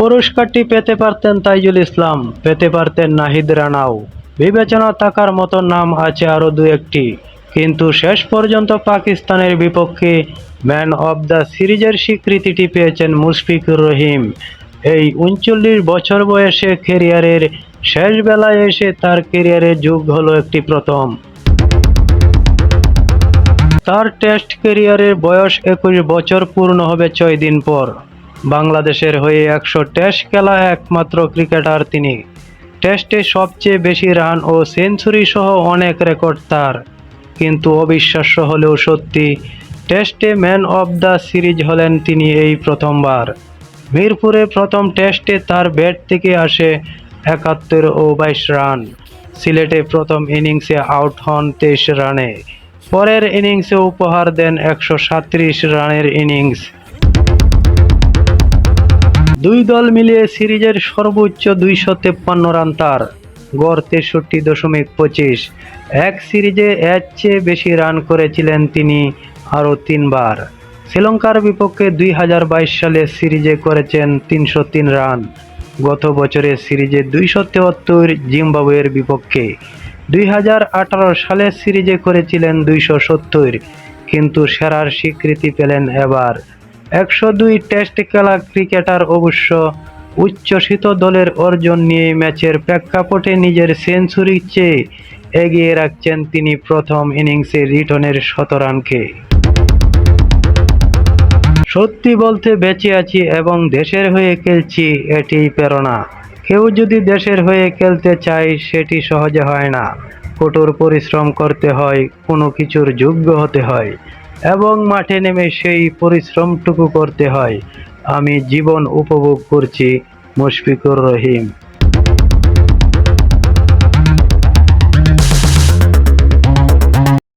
পুরস্কারটি পেতে পারতেন তাইজুল ইসলাম, পেতে পারতেন নাহিদ রানাও, বিবেচনা থাকার মতো নাম আছে আরও দু একটি, কিন্তু শেষ পর্যন্ত পাকিস্তানের বিপক্ষে ম্যান অব দ্য সিরিজের স্বীকৃতিটি পেয়েছেন মুশফিকুর রহিম। এই ৩৯ বছর বয়সে ক্যারিয়ারের শেষ বেলায় এসে তার ক্যারিয়ারে যোগ হলো একটি প্রথম। তার টেস্ট ক্যারিয়ারের বয়স ২১ বছর পূর্ণ হবে ৬ দিন পর। বাংলাদেশের হয়ে ১০০ টেস্ট খেলা একমাত্র ক্রিকেটার তিনি। টেস্টে সবচেয়ে বেশি রান ও সেঞ্চুরি সহ অনেক রেকর্ড তার। কিন্তু অবিশ্বাস্য হলেও সত্যি, টেস্টে ম্যান অব দ্য সিরিজ হলেন তিনি এই প্রথমবার। মিরপুরে প্রথম টেস্টে তার ব্যাট থেকে আসে ৭১ ও ২২ রান। সিলেটে প্রথম ইনিংসে আউট হন ২৩ রানে। পরের ইনিংসে উপহার দেন ১৩৭ রানের ইনিংস। দুই দল মিলিয়ে সিরিজের সর্বোচ্চ ২৫৩ রান তার, গড় ৬৩.২৫। এক সিরিজে এর চেয়ে বেশি রান করেছিলেন তিনি আরও ৩ বার। শ্রীলঙ্কার বিপক্ষে ২০২২ সালে সিরিজে করেছেন ৩০৩ রান। গত বছরের সিরিজে ২৭৩ জিম্বাবুয়ের বিপক্ষে। ২০১৮ সালের সিরিজে করেছিলেন ২৭০, কিন্তু সেরার স্বীকৃতি পেলেন এবার। ১০২ টেস্ট খেলা ক্রিকেটার অবশ্য উচ্ছ্বসিত দলের অর্জন নিয়ে ম্যাচের প্রেক্ষাপটে নিজের সেঞ্চুরির চেয়ে এগিয়ে রাখছেন তিনি প্রথম ইনিংসে রিটনের শতরানকে। সত্যি বলতে বেঁচে আছি এবং দেশের হয়ে খেলছি, এটিই প্রেরণা। কেউ যদি দেশের হয়ে খেলতে চায় সেটি সহজে হয় না। কঠোর পরিশ্রম করতে হয়, কোনো কিছুর যোগ্য হতে হয় এবং মাঠে নেমে সেই পরিশ্রমটুকু করতে হয়। আমি জীবন উপভোগ করছি। মুশফিকুর রহিম।